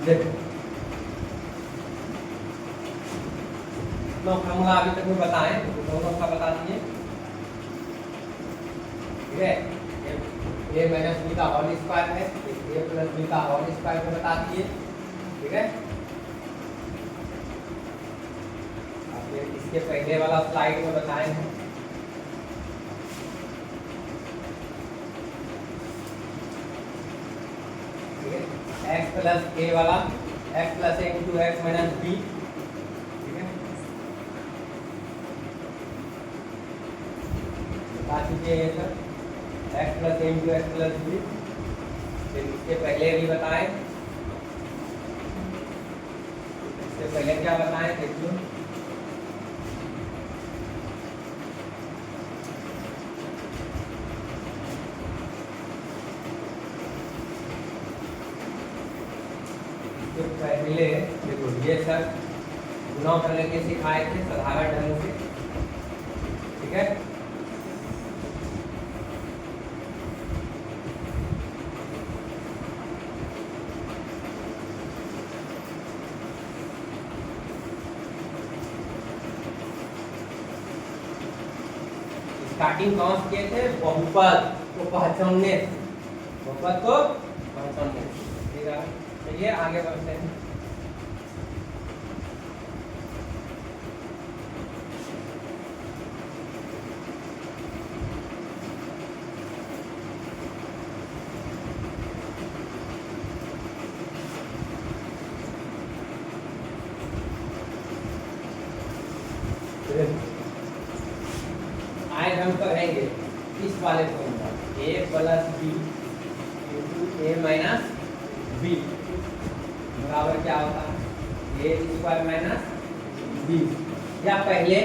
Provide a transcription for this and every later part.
देखो no formula अभी तक में बताएं तो दोनों का बता दिए, ठीक है। ए माइनस बी का होल स्क्वायर है, ए प्लस बी का होल स्क्वायर में बता दिए, ठीक है। अब इसके पहले वाला स्लाइड में बताए हैं, ठीक है। एक्स प्लस ए वाला x plus a into x minus B, ठीक है, बता चुके हैं sir. X plus a into x plus B, फिर इसके पहले भी बताए, इससे पहले क्या बताएं देखिए, इससे पहले देखो ये सर गुणा करने के सिखाए थे साधारण ढंग से, ठीक है। स्टार्टिंग कौन से किए थे, बहुपद को पहचानने, बहुपद को पहचानने, ठीक है। चलिए आगे बढ़ते हैं। आज हम करेंगे इस वाले फॉर्मूला ए प्लस बी इंटू ए माइनस बी बराबर क्या होता है, ए स्क्वायर माइनस बी, या पहले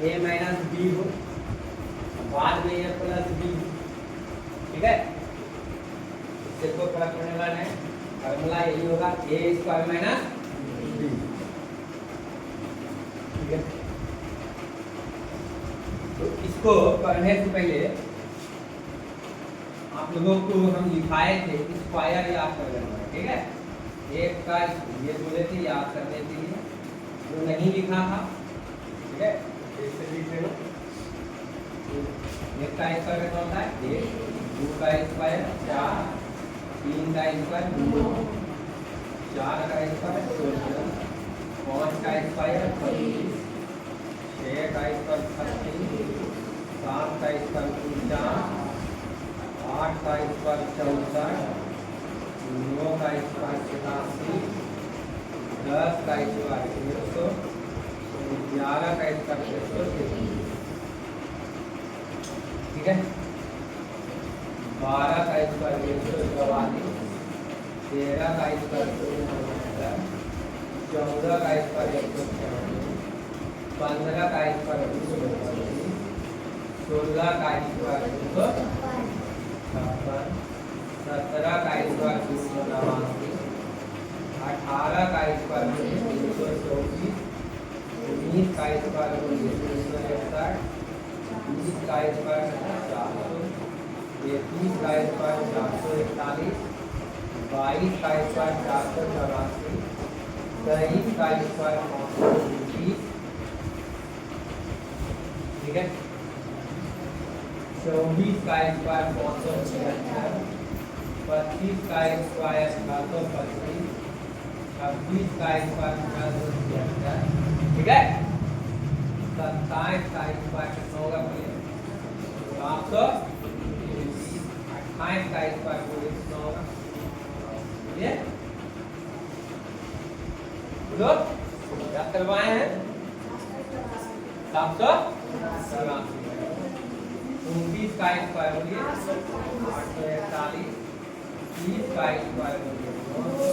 ए माइनस बी हो बाद में ए प्लस बी, ठीक है। इससे कोई फर्क पड़ने वाला नहीं, फॉर्मूला यही होगा ए स्क्वायर माइनस बी, ठीक है। तो इसको पढ़ने से पहले आप लोगों को हम लिखाए थे स्क्वायर याद कर लेना, ठीक है। एक का ये बोले थे याद करने के लिए, जो नहीं लिखा था, ठीक है, ऐसे लिख लेना। एक का स्क्वायर कितना होता है, एक, दो का स्क्वायर चार, तीन का स्क्वायर दो, चार का स्क्वायर 16, पाँच का स्क्वायर 25, 6 का स्क्वायर 36, 7 का स्क्वायर 49, 8 का स्क्वायर 64, 9 का स्क्वायर 87, 10 का स्क्वायर 100, 11 का स्क्वायर 133, ठीक है। 12 का स्क्वायर 144, 13 का स्क्वायर 269, 14 का स्क्वायर 196, 15 का स्क्वायर 225, 16 का स्क्वायर 256, 17 का स्क्वायर 289, 18 का स्क्वायर 324, 19 का स्क्वायर 361, 20 का स्क्वायर 400, 21 का स्क्वायर 441, 22 का स्क्वायर 484, 23 का स्क्वायर 520, ठीक है। 24 का स्क्वायर 576, 25 का स्क्वायर 725, 26 का स्क्वायर 476, ठीक है। 27 का स्क्वायर कितना होगा बोलिए, 720, 28 का स्क्वायर बोलिए कितना होगा, बोलिए बोलो, याद करवाए हैं 784, 29 का स्क्वायर बोलिए 841, 30 का स्क्वायर बोलिए 900,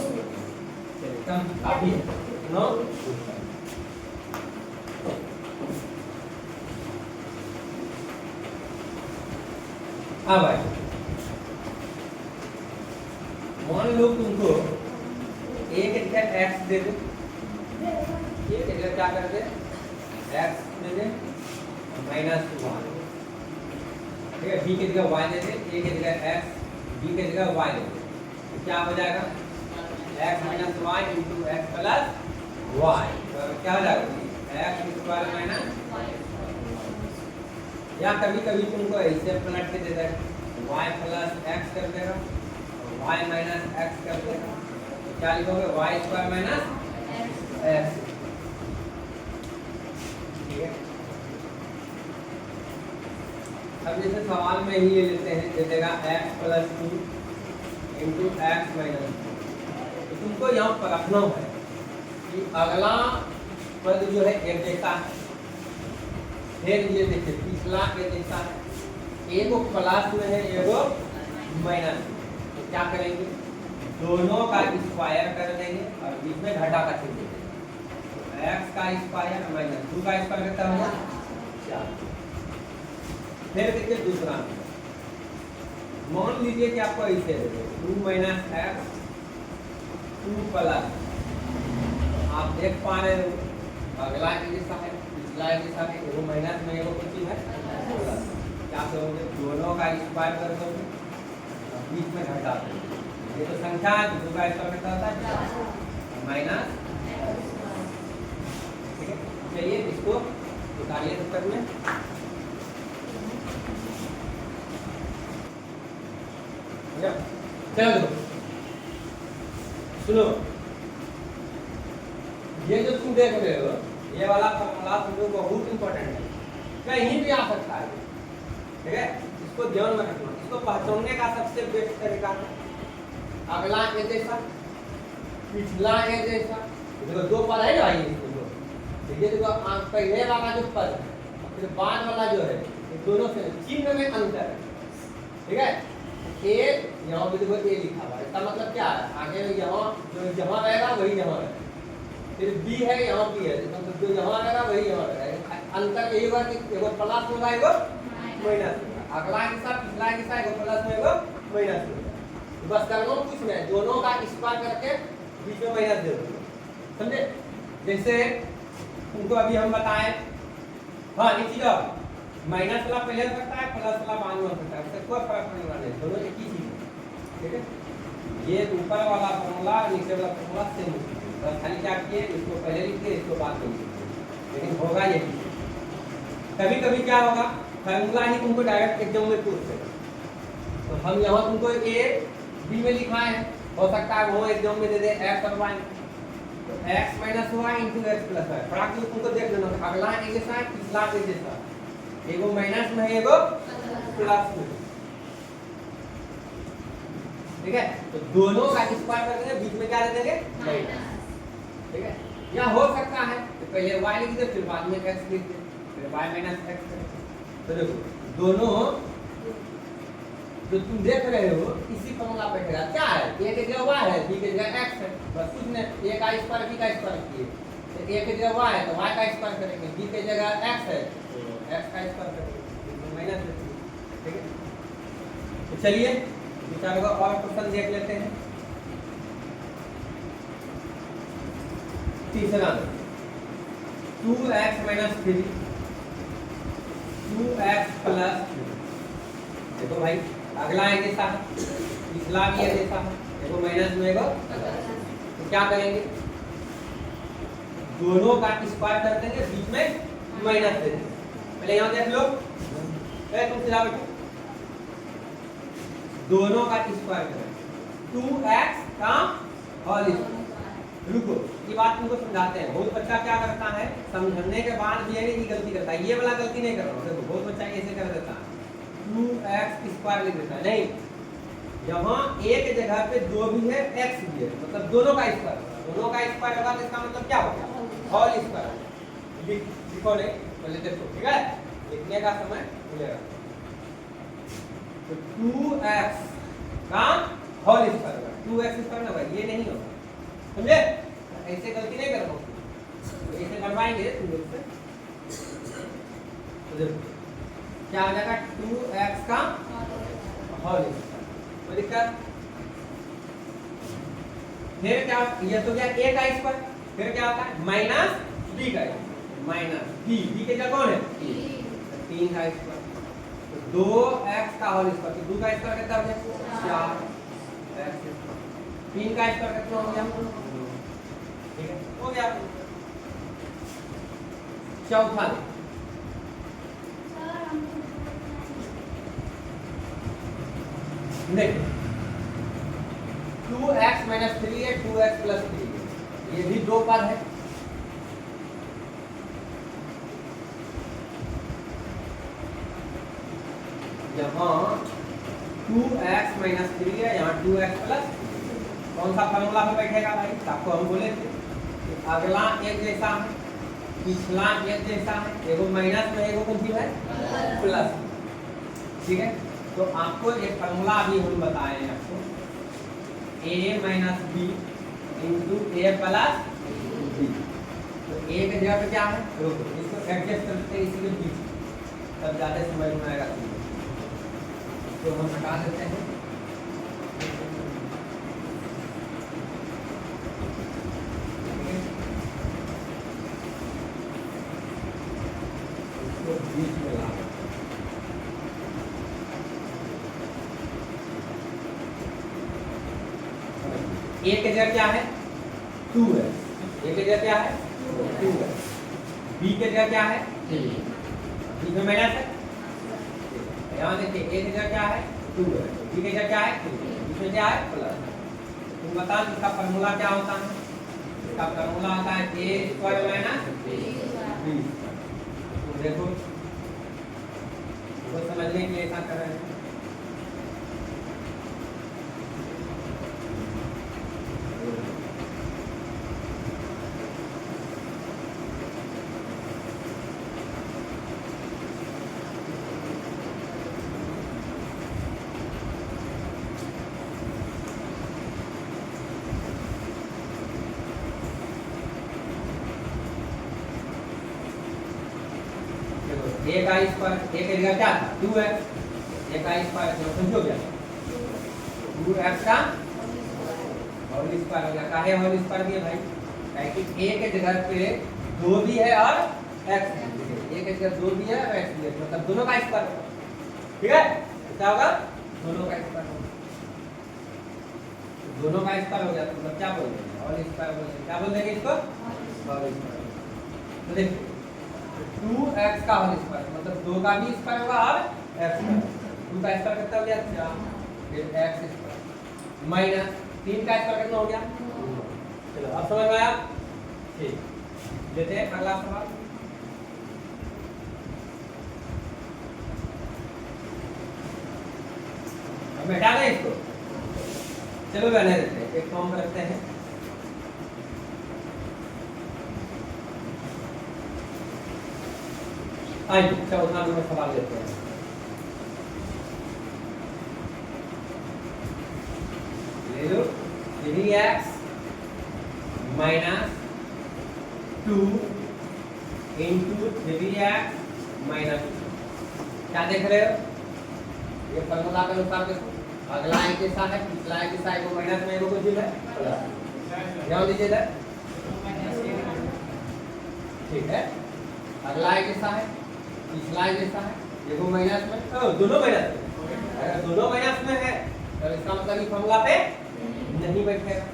एकदम काफी है 9। हाँ भाई, मान लो तुमको एक जगह एक्स दे दे, एक जगह क्या कर दे, एक्स दे दे -1, ठीक है। बी की जगह वाई दे दे, ए की जगह एक्स, बी की जगह वाई दे दे, तो क्या हो जाएगा, x minus y into x plus y, तो क्या हो जाएगा एक्स स्क्वायर माइनस, या कभी कभी तुमको ऐसे पलट के दे देगा वाई प्लस एक्स कर देगा, वाई माइनस एक्स कर देगा, तो क्या लिखोगे वाई स्क्वायर माइनस एक्स। ठीक है, अब जैसे सवाल में ही ले लेते हैं, दे देगा x plus 2 into x minus, तो तुमको यहाँ पर रखना है कि अगला पद जो है एक जैसा है, फिर ये देखिए पिछला एक जैसा है, एगो प्लस में है एगो माइनस, तो क्या करेंगे दोनों का स्क्वायर कर देंगे और बीच में घटा का चिन्ह देंगे, तो एक्स का स्क्वायर माइनस 2 का स्क्वायर कितना होगा 4। फिर देखिए दूसरा, मान लीजिए कि आपको ऐसे दे दे 2 माइनस एक्स 2 प्लस, आप देख पा रहे हो अगला के जैसा है पिछला के जैसा है, एगो माइनस में एगो कुछ है प्लस, क्या करोगे दोनों का स्क्वायर कर दोगे बीच में घटा दोगे, ये तो संख्या है तो 2 का स्क्वायर कितना होता है माइनस। ठीक है, चलिए इसको उतारिए पुस्तक में, चलो सुनो, ये जो तुम देख रहे हो ये वाला फॉर्मूला तुमको बहुत इंपॉर्टेंट है, कहीं भी आ सकता है। ठीक है, इसको ध्यान में रखना, इसको पहचानने का सबसे बेस्ट तरीका है अगला ए जैसा पिछला ए जैसा, देखो दो पद है ना भाई इसको, तो ये देखो पहले वाला जो पद है फिर बाद वाला जो है ये दोनों से चिन्ह में अंतर है। ठीक है, ए यहाँ पे देखो ए लिखा हुआ है, इसका मतलब क्या है आगे यहाँ जो जहाँ रहेगा वही यहाँ रहेगा, फिर बी है यहाँ बी है, मतलब जो यहाँ रहेगा वही यहाँ रहेगा, अंतर यही होगा कि एगो प्लस होगा एगो माइनस होगा, अगला हिस्सा पिछला हिस्सा एगो प्लस में एगो माइनस होगा, बस करना कुछ नहीं, दोनों का स्क्वायर करके बीच में माइनस दे दो, समझे। जैसे तुमको अभी हम बताएं, हाँ एक चीज और, माइनस वाला पहले हो सकता है प्लस वाला बाद में हो सकता है, उससे कोई फर्क नहीं पड़ने, दोनों एक ही चीज है। ठीक है, ये ऊपर वाला फॉर्मूला नीचे वाला फॉर्मूला सेम है, बस खाली क्या किए इसको पहले लिख दिए इसको बाद में लिख दिए, लेकिन होगा यही। कभी कभी क्या होगा फॉर्मूला ही तुमको डायरेक्ट एग्जाम में पूछ देगा, तो हम यहाँ तुमको ए बी में लिखाए हैं, हो सकता है वो एग्जाम में दे दे एक्स और वाई, तो x minus y into x plus y, फर्क तुमको देख लेना, अगला एक जैसा है पिछला एक जैसा, एगो माइनस में है एगो प्लस में। ठीक है, तो दोनों का स्क्वायर कर देंगे बीच में क्या दे देंगे माइनस। ठीक है, या हो सकता है तो पहले y लिख दे फिर बाद में x लिख दे फिर y माइनस x करें, तो देखो दोनों जो तुम देख रहे हो इसी फॉर्मूला पे बैठेगा, क्या है a की जगह y है b की जगह x है, बस कुछ नहीं a का स्क्वायर b का स्क्वायर किए, तो a की जगह y है तो y का स्क्वायर करेंगे, b की जगह x है तो x का स्क्वायर करेंगे माइनस। ठीक है, तो चलिए विचारों का और क्वेश्चन देख लेते हैं। तीसरा 2x माइनस 3 2x प्लस 3, देखो भाई अगला है जैसा है पिछला भी है जैसा है, देखो माइनस में एगो, तो क्या करेंगे दोनों का स्क्वायर कर देंगे बीच में माइनस दे देंगे। पहले यहाँ देख लो, तुम सीधा बैठो, दोनों का स्क्वायर करें 2x का होल स्क्वायर। रुको ये बात तुमको समझाते हैं, बहुत बच्चा क्या करता है समझने के बाद भी ये गलती करता है, ये वाला गलती नहीं कर रहा हूँ, देखो बहुत बच्चा ऐसे कर देता है 2x स्क्वायर लिख देता है, नहीं यहाँ एक जगह पे जो भी है x भी है, मतलब दोनों का स्क्वायर, दोनों का स्क्वायर होगा तो इसका मतलब क्या होगा होल स्क्वायर। लिखो नहीं पहले देखो, ठीक है लिखने का समय मिलेगा, तो 2x का होल स्क्वायर होगा, 2x स्क्वायर ना भाई ये नहीं होगा, समझे। ऐसे गलती नहीं करना, तो ऐसे बनवाएंगे तुम लोग से, तो देखो क्या हो जाएगा 2x का होल स्क्वायर, कोई दिक्कत। फिर क्या ये तो क्या a का स्क्वायर, फिर क्या होता है माइनस b का माइनस b, b के जगह कौन है 3 का स्क्वायर, तो 2x का होल स्क्वायर, तो 2 का स्क्वायर कितना हो गया 4x स्क्वायर, 3 का स्क्वायर कितना हो गया? ठीक है, हो गया। चौथा देखिए 2x - 3 है, 2x + 3 है, ये भी दो पद है। यहाँ 2x - 3 है, यहाँ 2x + कौन सा फॉर्मूला पे बैठेगा भाई? आपको हम बोले थे कि अगला एक जैसा है, पिछला एक जैसा है, एगो माइनस में एगो कौन सी है? प्लस। ठीक है, तो आपको एक फॉर्मूला अभी हम बताए हैं आपको, a - b × a + b। तो a के जगह पे क्या है? रुको इसको एडजस्ट करते हैं इसी के बीच, तब ज़्यादा समझ में आएगा। तो हम हटा देते हैं, इसको बीच में ला ए के जगह क्या है? 2 है। ए के जगह क्या है? 2 है। बी के जगह क्या है? 3। बीच में माइनस है, यहाँ देखिए ए की जगह क्या है? 2 है, बी की जगह क्या है? 3, इसमें क्या है? प्लस। तुम बताओ इसका फॉर्मूला क्या होता है? इसका फॉर्मूला होता है a² - b। तो देखो वो समझने के लिए ऐसा कर रहे हैं। a का स्क्वायर, a की जगह क्या था? 2 है, a का स्क्वायर तो समझो क्या? 2x का होल स्क्वायर हो गया। काहे होल स्क्वायर दिए भाई? काहे कि a के जगह पे 2 भी है और x भी है, a के जगह 2 भी है और x भी है, मतलब दोनों का स्क्वायर होगा। ठीक है, क्या होगा? दोनों का स्क्वायर होगा। दोनों का स्क्वायर हो गया तो मतलब क्या बोल देंगे? होल स्क्वायर बोल देंगे। क्या बोल देंगे इसको? Whole square. तो देखिए 2x का होल स्क्वायर मतलब 2 का भी स्क्वायर होगा और x का। 2 का स्क्वायर कितना हो गया? 4, फिर x स्क्वायर माइनस 3 का स्क्वायर कितना हो गया? चलो अब समझ में आया? ठीक, लेते हैं अगला सवाल। अब हटा दें इसको, चलो रहने देते हैं, एक फॉर्म रखते हैं। आइए चौथा नंबर सवाल लेते हैं। ले लो 3x - 2 × 3x - 2। क्या देख रहे हो? ये फॉर्मूला के अनुसार देखो, अगला एक जैसा है, पिछला एक जैसा है, वो माइनस में एगो कुछ है प्लस। ध्यान दीजिए इधर, ठीक है, अगला एक जैसा है, पिछला एक जैसा है, देखो माइनस में, दोनों माइनस में। अगर दोनों माइनस में है तो इसका मतलब इस फॉर्मूला पे नहीं बैठेगा।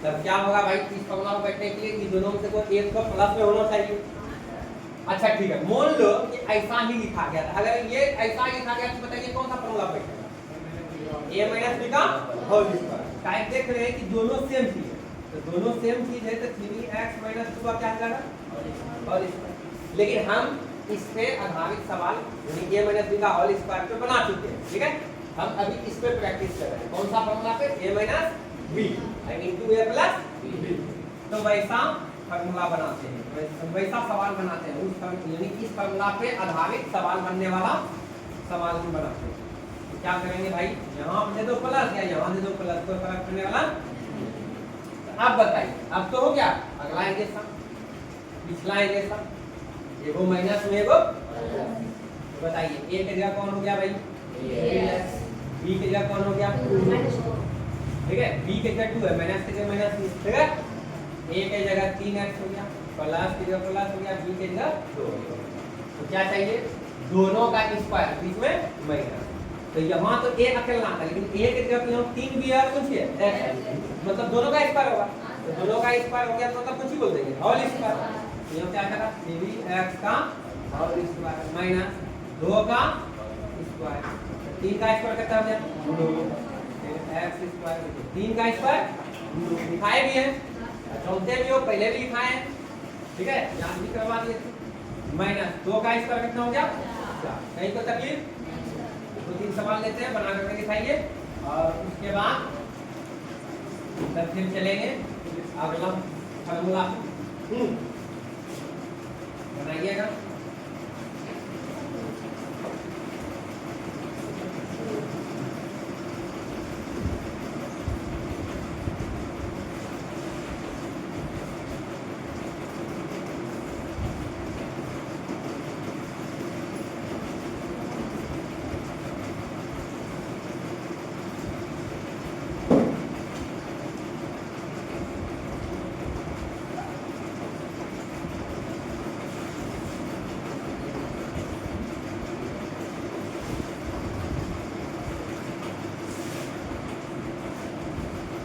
तब क्या होगा भाई? इस फॉर्मूला पे बैठने के लिए इन दोनों में से कोई एक तो प्लस में होना चाहिए। अच्छा ठीक है, मान लो कि ऐसा ही लिखा गया था, अगर ये ऐसा ही लिखा गया तो बताइए कौन सा फॉर्मूला बैठेगा? a - b का होल स्क्वायर। टाइप देख रहे हैं कि दोनों सेम चीज है, तो दोनों सेम चीज है तो 3x - 2 का क्या होगा? Whole square. लेकिन हम इस पे आधारित सवाल यानी a - b का होल स्क्वायर पे बना चुके हैं। ठीक है, हम अभी इस पे प्रैक्टिस कर रहे हैं। कौन सा फॉर्मूला पे? a - b × a + b। तो वैसा फॉर्मूला बनाते हैं, वैसा सवाल बनाते हैं, उस यानी इस फॉर्मूला पे आधारित सवाल बनने वाला सवाल हम बनाते हैं। तो क्या करेंगे भाई? यहाँ दे दो प्लस या यहाँ दे दो प्लस, कोई फर्क पड़ने वाला। तो अब बताइए, अब तो हो गया अगला एक जैसा, पिछला एक जैसा, एगो माइनस में एगो। तो बताइए a के जगह कौन हो गया भाई? b के जगह कौन हो गया? 2। ठीक है, b के जगह 2 है, माइनस के जगह माइनस। ठीक है, a के जगह 3x हो गया, प्लस की जगह प्लस हो गया, b की जगह 2। तो क्या चाहिए? दोनों का स्क्वायर, बीच में माइनस। तो यहाँ तो एक अकेला आता है, लेकिन एक जगह पे यहाँ 3 भी है और कुछ है मतलब दोनों का स्क्वायर होगा, तो दोनों का स्क्वायर हो गया तो मतलब कुछ ही बोल देंगे होल स्क्वायर। तो यहाँ क्या आएगा 3x का होल स्क्वायर माइनस 2 का स्क्वायर, 3 का स्क्वायर कितना हो गया 2, x स्क्वायर 3 का स्क्वायर लिखाए भी है, चौथे भी हो पहले भी लिखाए हैं, ठीक है याद भी करवा दिए। माइनस 2 का स्क्वायर कितना हो गया 4, कहीं को तकलीफ 2-3 सवाल लेते हैं बना करके दिखाइए और उसके बाद तब फिर चलेंगे अगला फार्मूला बनाइएगा।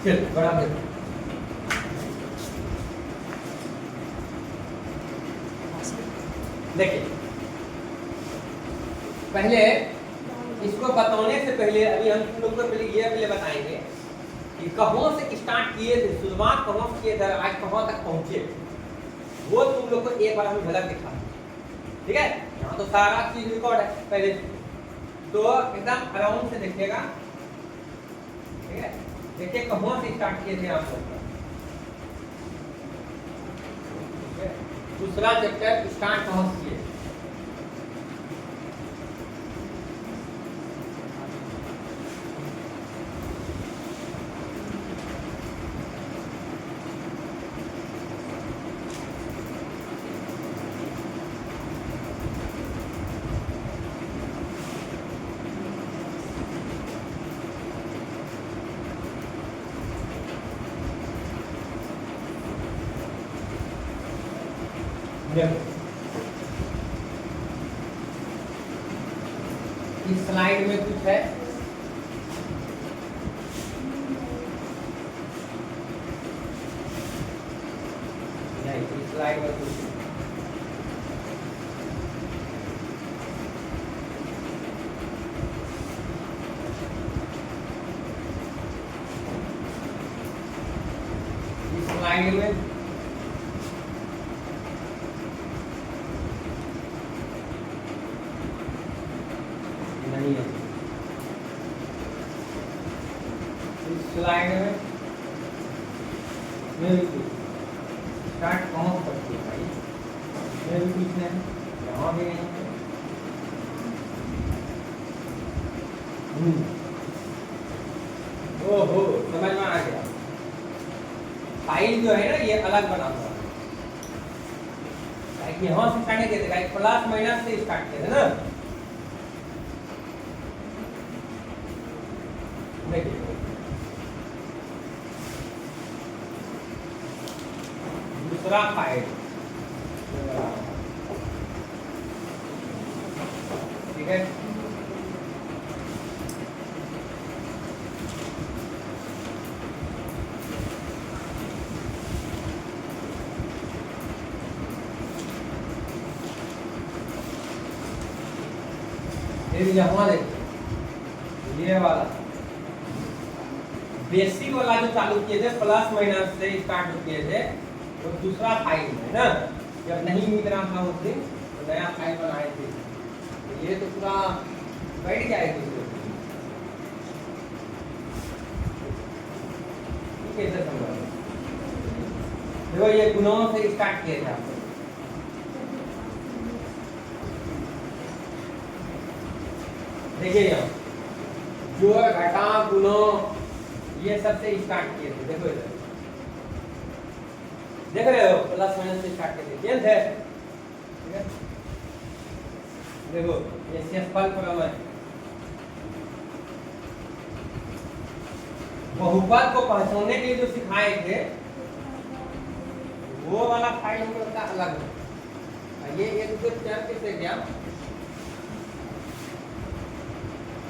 चल बड़ा देखो देखिए पहले इसको बताने से पहले अभी हम तुम लोग को पहले बताएंगे कि कहाँ से स्टार्ट किए थे, शुरुआत कहाँ से किए थे, आज कहाँ तक पहुंचे, वो तुम लोग को एक बार हम झलक दिखा, ठीक है। यहाँ तो सारा चीज रिकॉर्ड है पहले, तो एकदम आराम से देखिएगा, ठीक है। देखिए कहाँ से स्टार्ट किए थे आप लोग, दूसरा चैप्टर स्टार्ट कहाँ से किए, इस स्लाइड में कुछ है, इस स्लाइड में कुछ इस स्लाइड में स्लाइड में स्टार्ट कहाँ करती है भाई, ये भी कुछ नहीं, यहाँ भी नहीं, ओहो समझ में आ गया। फाइल जो है ना ये अलग बना हुआ है, यहाँ से स्टार्ट किए थे प्लस माइनस से स्टार्ट किए थे ना, देखिए दूसरा फाइल, ठीक है। फिर यहाँ देखिए ये वाला बेसिक वाला जो चालू किए थे प्लस माइनस से स्टार्ट किए थे, तो दूसरा फाइल है ना, जब नहीं मिल रहा था उस दिन तो नया फाइल बनाए थे, तो ये तो पूरा बैठ जाएगी कैसे समझ, देखो ये गुणों से स्टार्ट किए थे आप, देखिए यहाँ जो घटा गुणों ये सबसे स्टार्ट किए थे, देखो इधर देख रहे हो प्लस माइनस से स्टार्ट किए थे, ठीक है। देखो ये शेषफल प्रमेय, बहुपद को पहचानने के लिए जो सिखाए थे वो वाला फाइल हमको लगता अलग है, ये एक दो चार कैसे गया,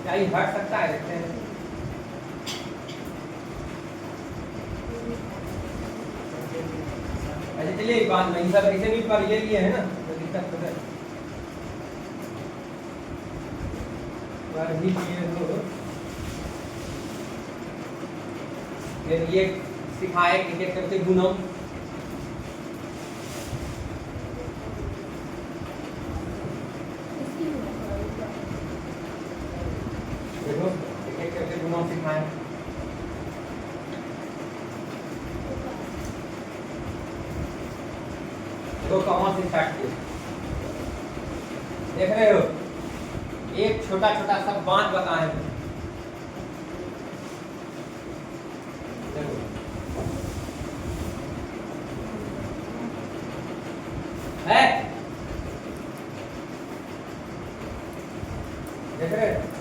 क्या ये हट सकता है? देखते हैं। अच्छा चलिए एक बात नहीं सब ऐसे भी पर ये लिए है ना तो दिक्कत तो है पर ही लिए तो ये सिखाए कि क्या करते गुणों देखो एक करके गुणों सिखाए देखो कहाँ से स्टार्ट किए देख रहे हो एक छोटा छोटा सा बात बताए देखो है देख रहे हो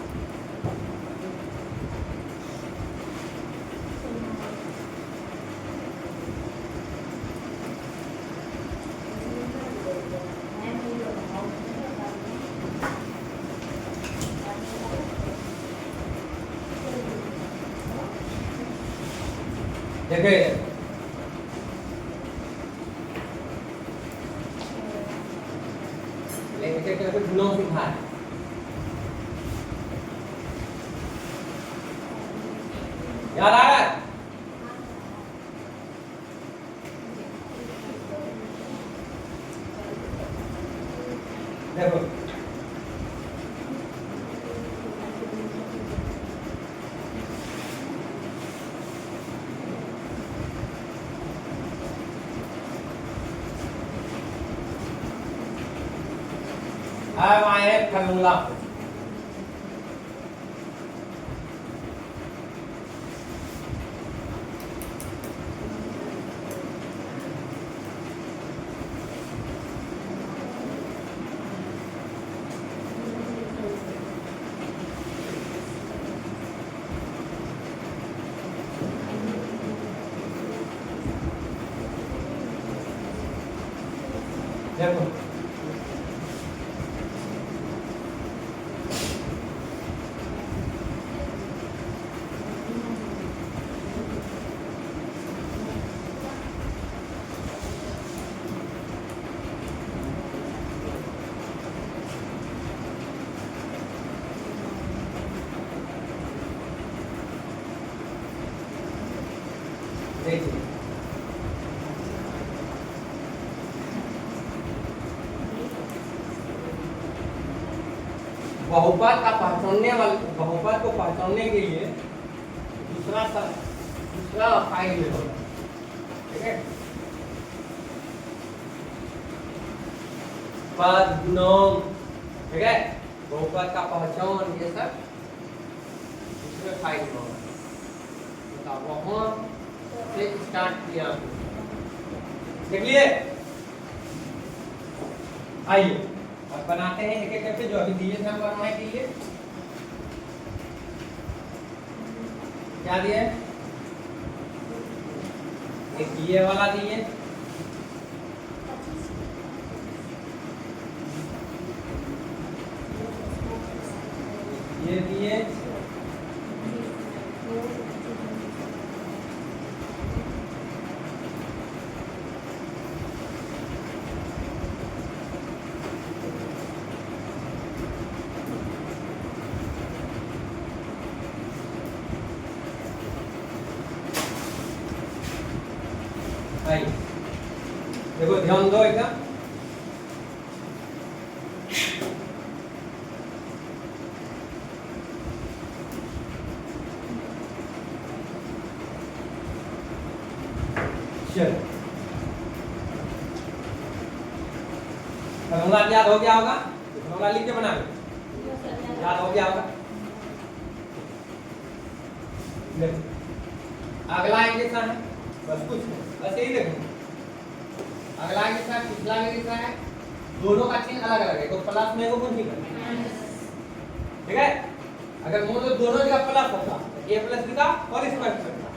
देखिए लेकिन क्या कुछ गुणों सिखा है याद आ रहा है देखो अब आए फॉर्मूला देखो देखिए बहुपद का पहचानने वाले बहुपद को पहचानने के लिए दूसरा फाइल में होगा ठीक है पद गुणों ठीक है बहुपद का पहचान ये सब दूसरे फाइल में होगा बताओ वहां से स्टार्ट किया देख लिए आइए अब बनाते हैं एक एक करके जो अभी दिए थे हम बनवाए के लिए क्या दिए एक ये वाला दिए ये दिए देखो ध्यान दो एकदम चलो फॉर्मूला याद हो गया होगा फॉर्मूला लिख के बना लो याद हो गया होगा अगला एक जैसा है बस कुछ बस यही देखो अगला जैसा पिछला में लिखा है दोनों का चिन्ह अलग अलग है तो प्लस में को नहीं करना ठीक है अगर मान लो दोनों का प्लस होता a प्लस b का होल स्क्वायर करता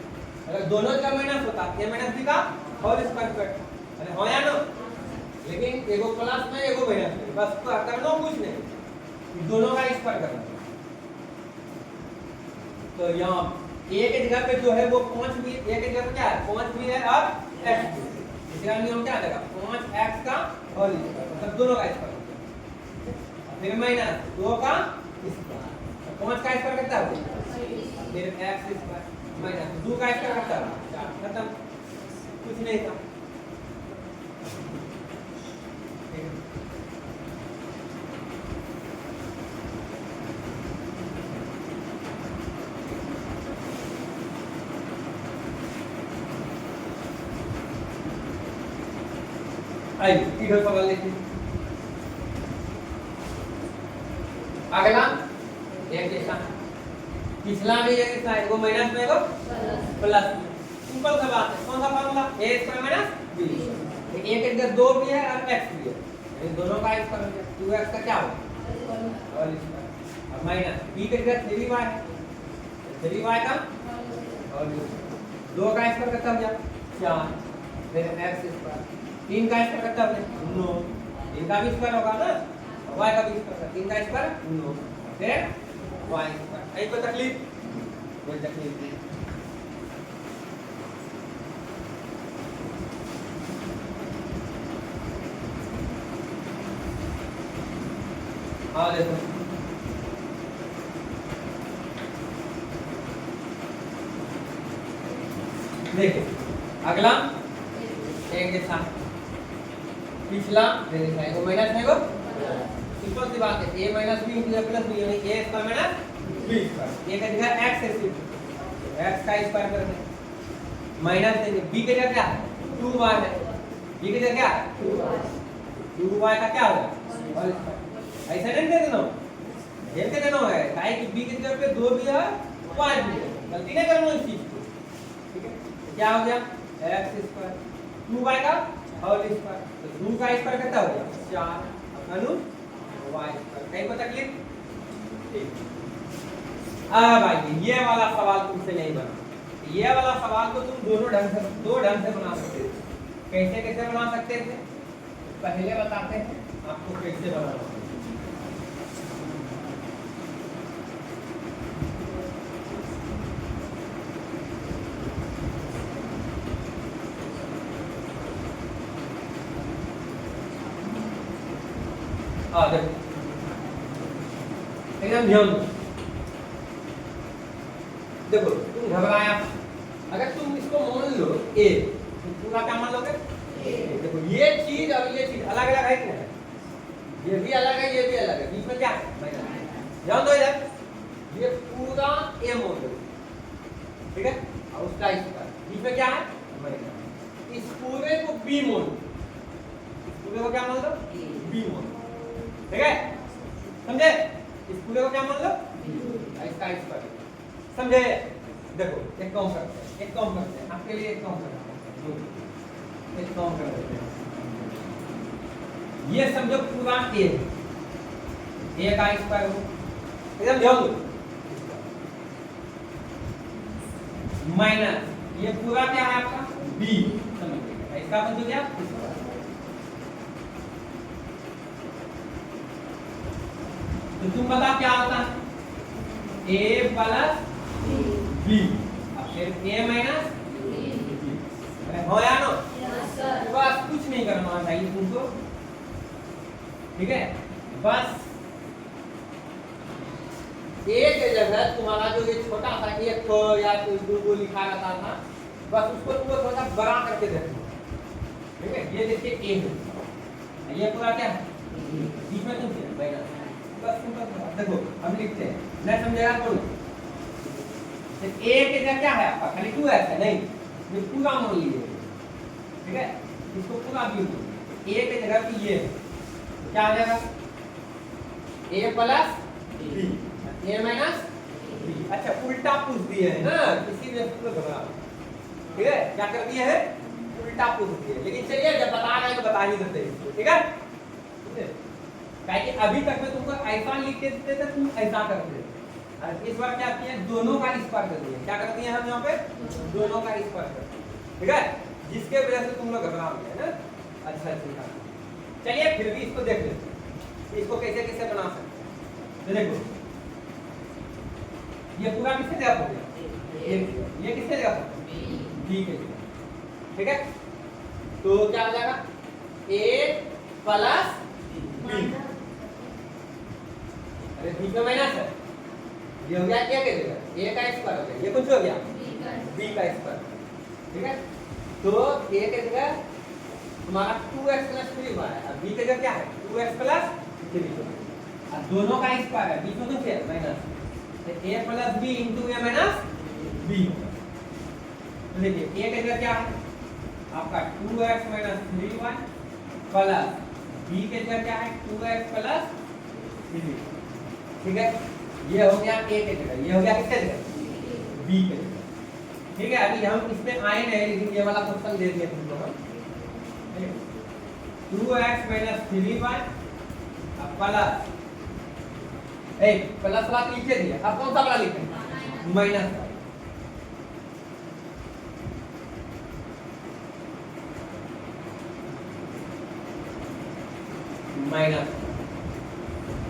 अगर दोनों का माइनस होता a माइनस b का होल स्क्वायर करता अरे हो या ना लेकिन एगो प्लस में एगो माइनस में बस करना कुछ नहीं दोनों का स्क्वायर करना तो यहाँ ए के जगह पे जो है वो 5 भी, ए के जगह पे क्या है 5 भी है और x इसका नियम क्या आएगा 5x का होल स्क्वायर मतलब दोनों का स्क्वायर फिर माइनस 2 का स्क्वायर 5 का स्क्वायर कितना होगा फिर x स्क्वायर माइनस 2 का स्क्वायर कितना होगा 4 खत्म कुछ नहीं था। आइए इधर सवाल लिखिए अगला एक जैसा पिछला भी एक जैसा है वो माइनस में एगो प्लस सिंपल सा बात है कौन सा formula a square minus b a के जगह 2 भी है और x भी है यानी दोनों का स्क्वायर हो गया 2x का क्या होगा होल स्क्वायर अब माइनस b के जगह 3y है 3y का होल स्क्वायर 2 का स्क्वायर कितना हो गया 4 फिर x स्क्वायर 3 का स्क्वायर कितना हो गया 9 3 का भी स्क्वायर होगा ना y का भी स्क्वायर 3 का स्क्वायर 9 फिर y स्क्वायर यही कोई तकलीफ नहीं। हाँ देखो देखो अगला एक जैसा पिछला जैसा है वो माइनस है वो सिंपल सी बात है a minus b into a plus b यानी a square minus b square a का जगह x है सिर्फ x का स्क्वायर कर दें माइनस देंगे b के जगह क्या 2y है b के जगह क्या 2y का क्या होगा होल स्क्वायर ऐसा नहीं दे देना हेल के देना है काहे कि b की जगह पे 2 भी है 5 भी है गलती नहीं करना इस चीज को ठीक है क्या हो गया x स्क्वायर 2y का होल स्क्वायर तो 2 का स्क्वायर कितना हो गया 4 अनु y स्क्वायर कहीं को तकलीफ ठीक। अब आइए ये वाला सवाल तुमसे नहीं बना ये वाला सवाल को तुम दो ढंग से बना सकते थे कैसे बना सकते थे पहले बताते हैं आपको कैसे बनाना है। देखो एकदम ध्यान दो देखो तुम घबराया अगर तुम इसको मान लो a तो पूरा क्या मान लोगे देखो ये चीज और ये चीज अलग अलग है कि नहीं ये भी अलग है ये भी अलग है बीच में क्या है ध्यान दो इधर ये पूरा a मान लो ठीक है और उसका इसका बीच में क्या है इस पूरे को b मान लो इस पूरे को क्या मान लो b मान लो ठीक है समझे इस पूरे को क्या मान लो इसका स्क्वायर समझे। देखो एक काम करते हैं आपके लिए एक काम करते हैं एक काम कर देते हैं ये समझो पूरा a का स्क्वायर हो एकदम ध्यान दो माइनस ये पूरा क्या है आपका b समझिए इसका मतलब क्या तो तुम बता क्या होता है a प्लस b अब फिर a माइनस हो या नो बस कुछ नहीं करना चाहिए तुमको ठीक है बस a के जगह तुम्हारा जो ये छोटा सा एक या दो लिखा रहता था बस उसको तुमको थोड़ा सा बड़ा करके देखो ठीक है ये देखिए a ये पूरा क्या है बीच में तुम माइनस बस सिंपल देखो हम लिखते हैं नहीं समझेगा तो a के जगह क्या है आपका खाली 2x है नहीं ये पूरा मान लीजिए ठीक है इसको पूरा भी a के जगह पे ये क्या आ जाएगा a plus b a minus b अच्छा उल्टा पूछ दिए है ना किसी ने पूरा घबरा ठीक है क्या कर दिए है उल्टा पूछ दिए लेकिन चलिए जब बता रहे हैं तो बता ही देते हैं ठीक है कि अभी तक में तुमको ऐसा लिख के देते थे तुम ऐसा करते थे और इस बार क्या किया दोनों का स्क्वायर कर दिया क्या कर दिए हम यहाँ पे दोनों का स्क्वायर कर दिया ठीक है जिसके वजह से तुम लोग घबरा गए ना अच्छा ठीक है चलिए फिर भी इसको देख लेते हैं इसको कैसे कैसे बना सकते हैं तो देखो ये पूरा किसके जगह हो गया, ये किसके जगह पर, बी के जगह, ठीक है। तो क्या हो जाएगा, ए प्लस बी, अरे बी का माइनस है, ये हो गया ए के जगह, ए का स्क्वायर हो गया, ये कुछ हो गया बी का स्क्वायर, ठीक है। तो ए के जगह तुम्हारा 2x प्लस 3y है, अब b के जगह क्या है 2x प्लस 3y, अब दोनों का स्क्वायर है, बीच में तो क्या है माइनस, तो a plus b into a minus b। तो देखिए a के जगह क्या है आपका 2x minus 3y plus b के जगह क्या है 2x प्लस 3, ठीक है। ये हो गया a के जगह, ये हो गया किसके जगह b के जगह, ठीक है। अभी हम इसमें आए नहीं, लेकिन ये वाला क्वेश्चन दे दिए तुम लोग, 2x minus 3y plus plus वाला नीचे दिया, अब कौन सा वाला लिखें माइनस, माइनस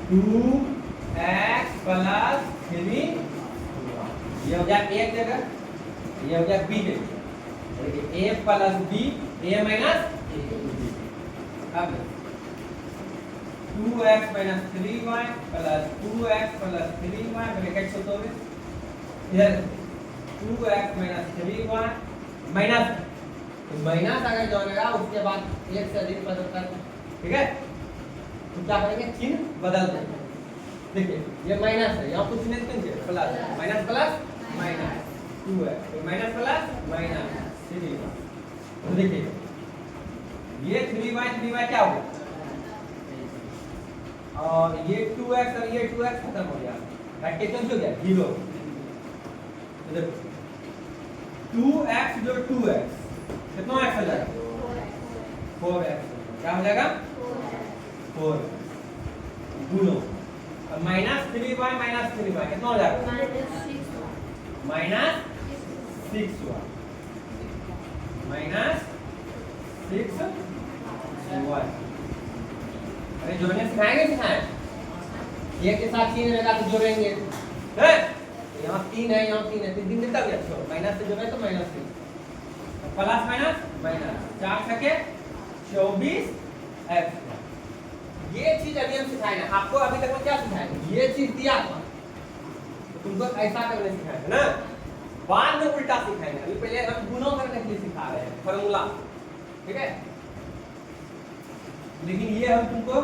2x प्लस 3, ये हो गया एक जगह, ये हो गया बी के जगह, ए प्लस बी ए माइनस बी, अब 2x minus 3y plus 2x plus 3y bracket से तोड़े, इधर 2x माइनस 3y माइनस, तो माइनस अगर जोड़ेगा उसके बाद एक से अधिक पद कर, ठीक है। तो क्या करेंगे चिन्ह बदल देंगे, देखिए ये माइनस है, यहाँ कुछ नहीं देंगे plus, minus plus minus 2x, तो माइनस प्लस माइनस 3y, तो देखिए ये 3y क्या होगा, और ये 2x और ये 2x खत्म हो गया, ब्रैकेट कैंसिल हो गया 0, तो देखो 2x जो 2x कितना x हो जाएगा 4x, क्या हो जाएगा 4 गुणो माइनस 3y कितना हो जाएगा माइनस 6y, माइनस 6y। अरे जोड़ने सिखाएंगे, एक के साथ 3 रहेगा तो जोड़ेंगे, हैं यहाँ 3 है, यहाँ 3 है, 3 दिन तक अच्छा माइनस से जोड़े तो माइनस 3 प्लस माइनस माइनस 4 छके 24 x, ये चीज अभी हम सिखाएंगे आपको। अभी तक हम क्या सिखाएंगे, ये चीज दिया था तो तुमको ऐसा करने सिखाएंगे ना, बाद में उल्टा सिखाएंगे, अभी पहले हम गुणों करने के लिए सिखा रहे हैं फॉर्मूला, ठीक है। लेकिन ये हम तुमको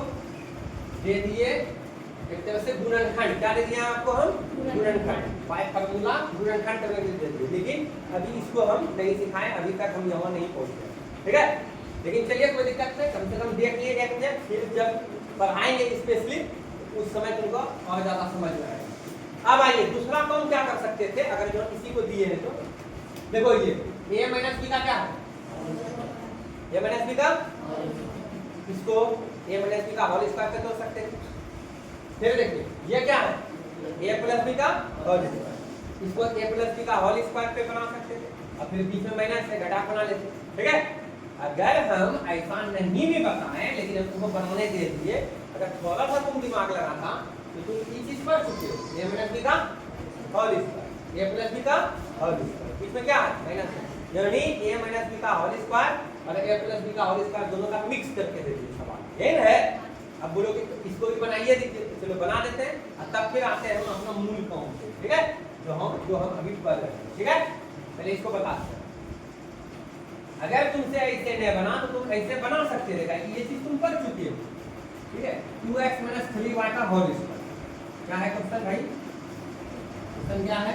दे दिए एक तरह से गुणनखंड, क्या दे दिया आपको हम गुणनखंड, बाय फार्मूला गुणनखंड करने के लिए दे दिए, लेकिन अभी इसको हम नहीं सिखाए, अभी तक हम यहाँ नहीं पहुंचे, ठीक है। लेकिन चलिए कोई दिक्कत नहीं, कम से कम देख लिए एक मिनट, फिर जब पढ़ाएंगे स्पेशली उस समय तुमको और ज्यादा समझ में आएगा। अब आइए दूसरा काम क्या कर सकते थे, अगर जो इसी को दिए हैं तो देखो ये a माइनस बी का क्या है, a माइनस बी का, इसको a माइनस बी का होल स्क्वायर से तोड़ सकते थे। फिर देखिए ये क्या है a प्लस बी का होल स्क्वायर, इसको a प्लस बी का होल स्क्वायर पे बना सकते थे, और फिर बीच में माइनस है घटा बना लेते, ठीक है। अगर हम ऐसा नहीं भी बताएं लेकिन हम तुमको बनाने दे दिए, अगर थोड़ा सा तुम दिमाग लगाता तो तुम ये चीज पढ़ चुके हो, a माइनस बी का whole square, a plus b का होल स्क्वायर, इसमें क्या है माइनस है, यानी a माइनस बी का होल स्क्वायर और a प्लस बी का होल स्क्वायर दोनों का मिक्स करके दे दिए सवाल, ये है। अब बोलो कि इसको भी बनाइए, चलो बना देते हैं, और तब फिर आते हैं हम अपना मूल काम पे, ठीक है, जो हम अभी पढ़ रहे हैं, ठीक है। पहले इसको बताते हैं, अगर तुमसे ऐसे नहीं बना तो तुम ऐसे बना सकते रहेगा, ये चीज तुम कर चुके हो, ठीक है। 2x माइनस 3y का होल स्क्वायर क्या है क्वेश्चन भाई, क्वेश्चन क्या है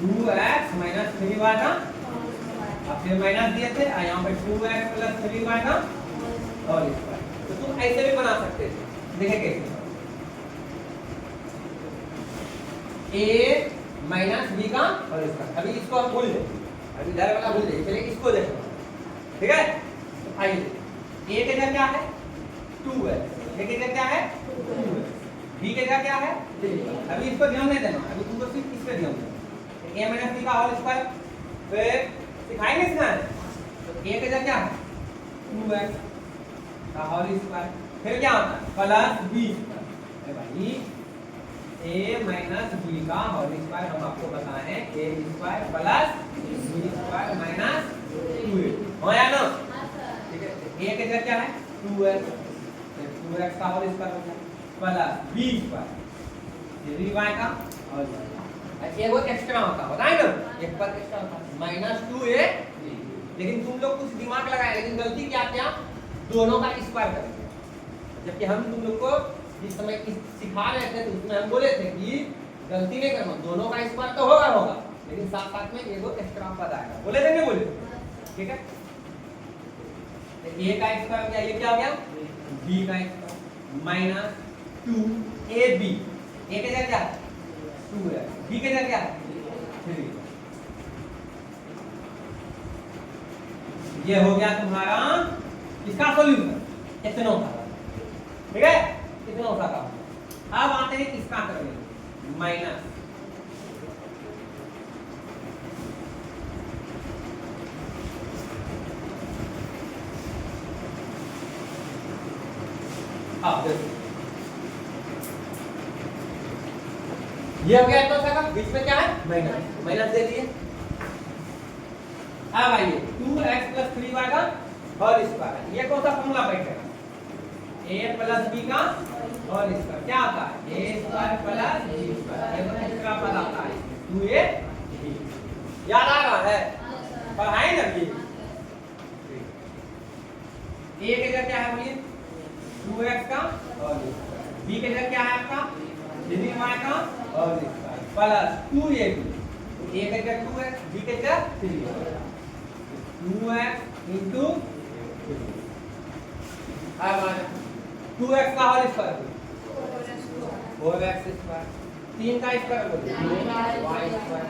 2x माइनस 3y का, अब फिर माइनस दिए थे, यहाँ पे 2x प्लस 3y का होल स्क्वायर, तो तुम ऐसे भी बना सकते थे, देखें कैसे, a माइनस बी का होल स्क्वायर, अभी इसको हम भूल दें, अभी इधर वाला भूल दें, चलिए इसको देखो, ठीक है। तो आइए a के जगह क्या है 2x, a के जगह क्या है 2x, b के जगह क्या है 3, अभी इसको ध्यान नहीं देना, अभी तुमको सिर्फ इस पे ध्यान देना, a माइनस बी का होल स्क्वायर, फिर सिखाएंगे सिखाएं, तो a के जगह क्या है 2x का होल स्क्वायर, फिर क्या होता है प्लस b स्क्वायर, अरे भाई ए माइनस बी का होल स्क्वायर हम आपको बताए हैं a square plus b square minus 2a हो या ना? ठीक है, ए की जगह क्या है 2x, 2x का होल स्क्वायर हो गया प्लस बी स्क्वायर 3y का होल स्क्वायर। एक वो एक्स्ट्रा होता बताए ना, एक पर एक्स्ट्रा होता माइनस 2a, लेकिन तुम लोग कुछ दिमाग लगाए, लेकिन गलती क्या किया, दोनों का स्क्वायर कर दिया। जबकि हम तुम लोग को जिस समय सिखा रहे थे तो उसमें हम बोले थे कि गलती नहीं करना, दोनों का स्क्वायर तो होगा, लेकिन साथ साथ में एगो एक्स्ट्रा पद आएगा। बोले थे नहीं बोले? ठीक है, तो ए का स्क्वायर हो गया, ये क्या हो गया बी का स्क्वायर माइनस 2ab, ए के जगह क्या है 2 है, बी के जगह क्या है 3। ये हो गया तुम्हारा इसका सॉल्यूशन, इतना का। ठीक है, इतना सा का। अब आते हैं किसका करेंगे माइनस ये हो गया इतना सा का, बीच में क्या है माइनस, माइनस दे दिए। अब आइए 2x + 3y का होल स्क्वायर, ये कौन सा फॉर्मूला बैठेगा a + b का होल स्क्वायर क्या आता है a² + b², ये तो एक्स्ट्रा पद आता है 2ab। याद आ रहा है, पढ़ाई ना भी। a के जगह क्या है बोलिए 2x का होल स्क्वायर, b के जगह क्या है आपका 3y का whole square plus 2ab, a के जगह 2x, b के जगह 3, 2x into 3। अब 2x का होल स्क्वायर 4x स्क्वायर, 3 का स्क्वायर बोलिए 9y स्क्वायर,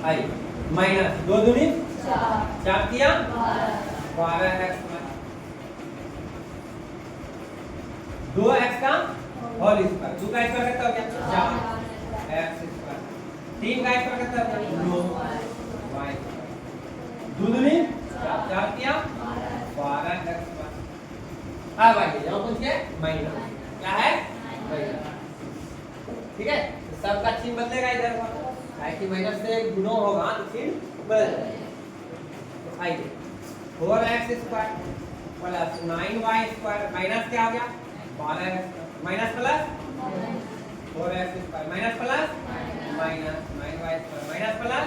आई माइनस 2 दूनी 4 किया 12x स्क्वायर, 2x का होल स्क्वायर, 2 का स्क्वायर कितना हो गया 4x स्क्वायर, 3 का स्क्वायर कितना हो गया 9y, दूनी 4 किया 12x स्क्वायर। अब आइए यहाँ पूछिए माइनस क्या है माइनस। ठीक है, तो सबका चिन्ह बदलेगा इधर का, कि माइनस से गुणा होगा तो चिन्ह बदल जाएगा। तो आइए 4x square plus 9y square minus क्या हो गया 12x minus plus 4x square minus plus minus 9y square minus plus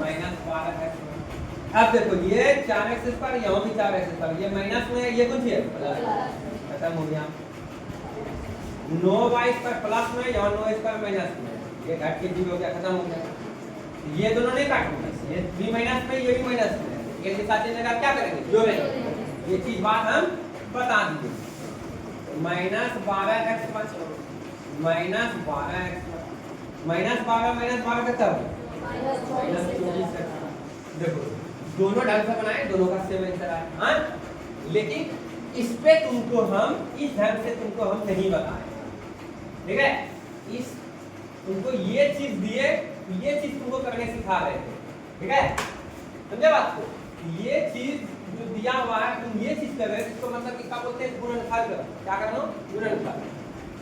minus 12x। अब देखो ये 4x स्क्वायर, यहाँ भी 4x स्क्वायर, ये माइनस में ये कुछ है प्लस, खत्म हो गया 9y स्क्वायर प्लस में, यहाँ 9 स्क्वायर माइनस में, ये घट के 0 हो गया, खत्म हो गया। ये दोनों नहीं काटना, ये भी माइनस में ये भी माइनस में, एक के साथ जगह क्या करेंगे जोड़ेंगे। ये चीज बात हम बता दीजिए minus 12x minus 12x minus 12 कितना होगा माइनस 24x। देखो दोनों ढंग से बनाए, दोनों का सेम आंसर आया, हाँ, लेकिन इस पे तुमको हम इस ढंग से तुमको हम नहीं बताए। ठीक है, इस तुमको ये चीज दिए, ये चीज तुमको करने सिखा रहे थे। ठीक है, समझे बात को, ये चीज जो दिया हुआ है तुम ये चीज कर रहे हो, इसको मतलब क्या बोलते हैं गुणनफल करो, क्या करना गुणनफल।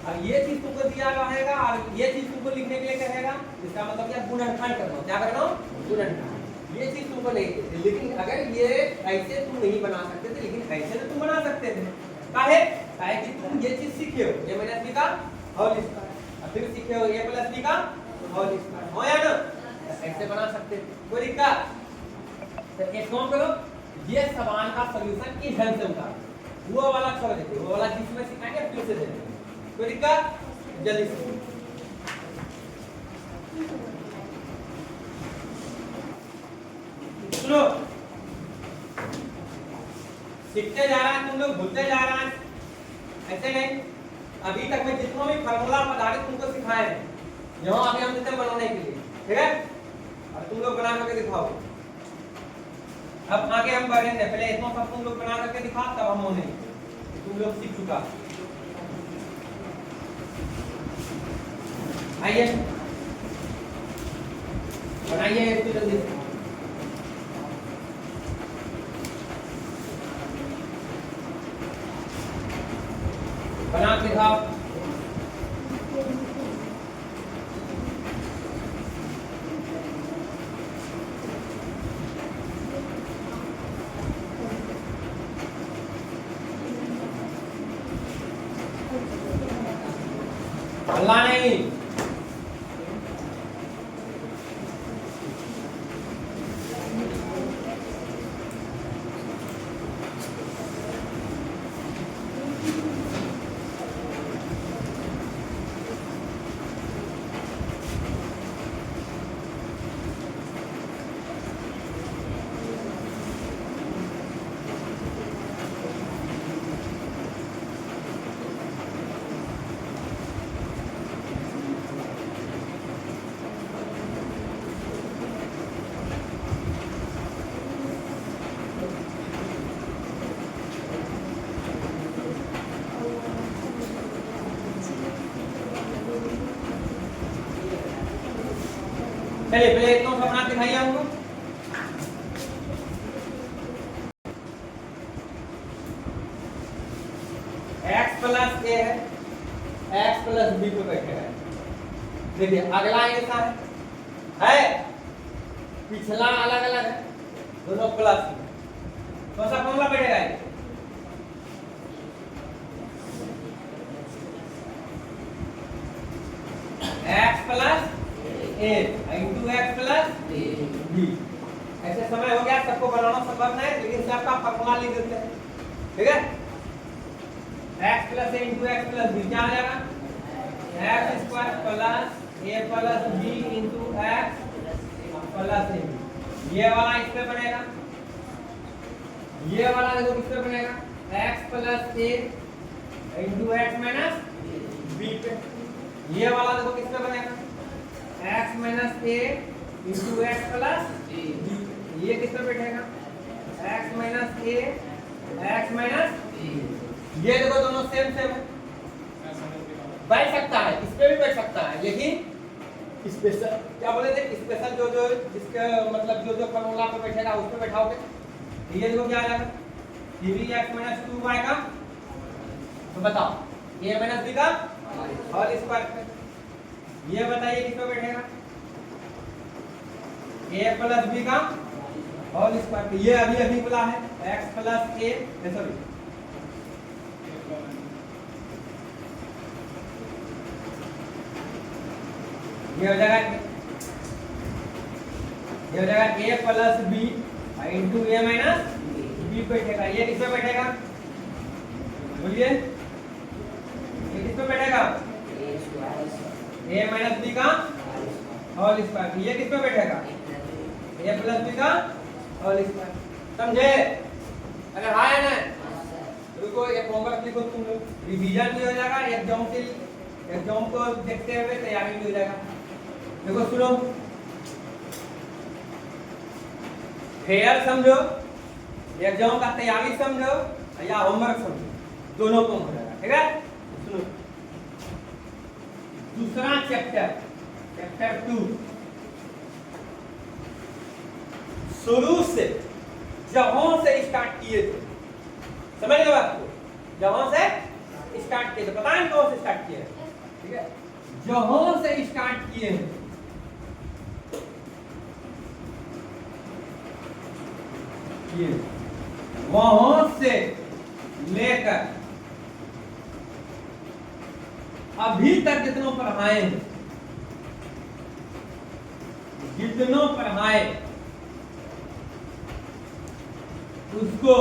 अब ये चीज तुमको दिया रहेगा और ये चीज तुमको लिखने के लिए कहेगा, इसका मतलब क्या गुणनफल करना, क्या करना गुणनफल। ये चीज तुमको नहीं देते, लेकिन अगर ये ऐसे तुम नहीं बना सकते थे, लेकिन ऐसे तो तुम बना सकते थे। काहे कि तुम ये चीज सीखे हो, a - b का होल स्क्वायर, और फिर सीखे हो a + b का होल स्क्वायर, हो या ना, ऐसे बना सकते थे, कोई दिक्कत। तो एक काम करो, ये सवाल का सॉल्यूशन इस ढंग से उतारो, वो वाला छोड़ देते, वो वाला जिसमें सिखाएंगे फिर से दे देंगे, कोई दिक्कत, जल्दी से सुनो। सीखते जा रहा है तुम लोग, भूलते जा रहा है, ऐसे नहीं। अभी तक मैं जितना भी फार्मूला पदार्थ तुमको सिखाए हैं, यहाँ अभी हम देते हैं बनाने के लिए, ठीक है, और तुम लोग बना करके दिखाओ। अब आगे हम बढ़ेंगे, पहले इतना सब तुम लोग बना करके दिखा, तब हम होने तुम लोग सीख चुका। आइए बनाइए इसको जल्दी से। बना के दिखाओ। हल्ला नहीं। चलिए पहले एक नोट बना दिखाइए हमको। x प्लस ए है, x प्लस बी पे बैठे है। देखिए अगला ऐसा है पिछला अलग अलग है, दोनों प्लस में। कौन सा फॉर्मूला बैठेगा ये? x plus a into x plus B. ऐसे समय हो गया, सबको बनाना संभव नहीं, लेकिन सबका फॉर्मूला लिख देते हैं। ठीक है, x plus a into x plus b क्या आ जाएगा? X square plus a plus b into x plus a. ये वाला इस पे बनेगा, ये वाला देखो किस पे बनेगा? x plus a into x minus B पे। ये वाला देखो किस पे बनेगा? x माइनस ए इंटू एक्स प्लस बी। ये किस पे बैठेगा? x माइनस ए एक्स माइनस बी। ये देखो दोनों सेम सेम है, बैठ सकता है, इस पे भी बैठ सकता है, लेकिन स्पेशल क्या बोले थे? स्पेशल जो जो इसका मतलब जो जो फॉर्मूला पे बैठेगा उस पे बैठाओगे। ये देखो क्या आ जाएगा? 3x माइनस 2y का, तो बताओ a माइनस b का होल स्क्वायर पे। ये बताइए किस पे बैठेगा? a प्लस b का होल स्क्वायर पे। ये अभी अभी बोला है x प्लस ए सॉरी ये हो जाएगा, ये हो जाएगा a plus b into A minus b बैठेगा। ये किस पे बैठेगा? बोलिए ये किस पे बैठेगा? a माइनस b का होल स्क्वायर। ये किस पे बैठेगा? a प्लस b का होल स्क्वायर। समझे? अगर हाँ है ना, रुको एक होमवर्क लिखो तुम लोग, रिवीजन भी हो जाएगा, एग्जाम को देखते हुए तैयारी भी हो जाएगा। देखो सुनो, फेयर समझो, एग्जाम का तैयारी समझो या होमवर्क समझो, दोनों को हो जाएगा। ठीक है, सुनो दूसरा चैप्टर 2 शुरू से जहां से स्टार्ट किए थे, समझ लो बात को, जहां से स्टार्ट किए थे, पता है कौन से स्टार्ट किए? ठीक है, जहां से स्टार्ट किए हैं ये वहां से लेकर अभी तक जितनों पढ़ाए हैं, जितनों पढ़ाए उसको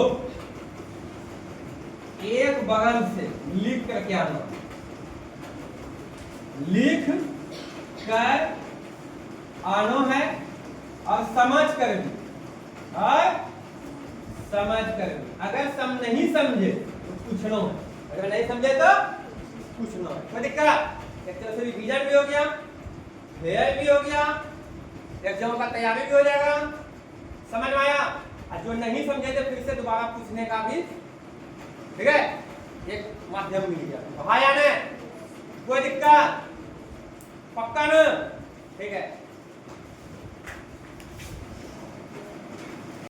एक बगल से लिख कर क्या आना, लिख कर आना है और समझ कर भी, और समझ कर भी। अगर नहीं समझे तो पूछना है, अगर नहीं समझे तो पूछना है। कोई दिक्कत? एक तरह से रिवीजन भी हो गया, फेयर भी हो गया, एग्जाम का तैयारी भी हो जाएगा। समझ में आया? और जो नहीं समझे थे फिर से दोबारा पूछने का भी, ठीक है, एक माध्यम मिल गया। भाई आने कोई दिक्कत? पक्का ना? ठीक है।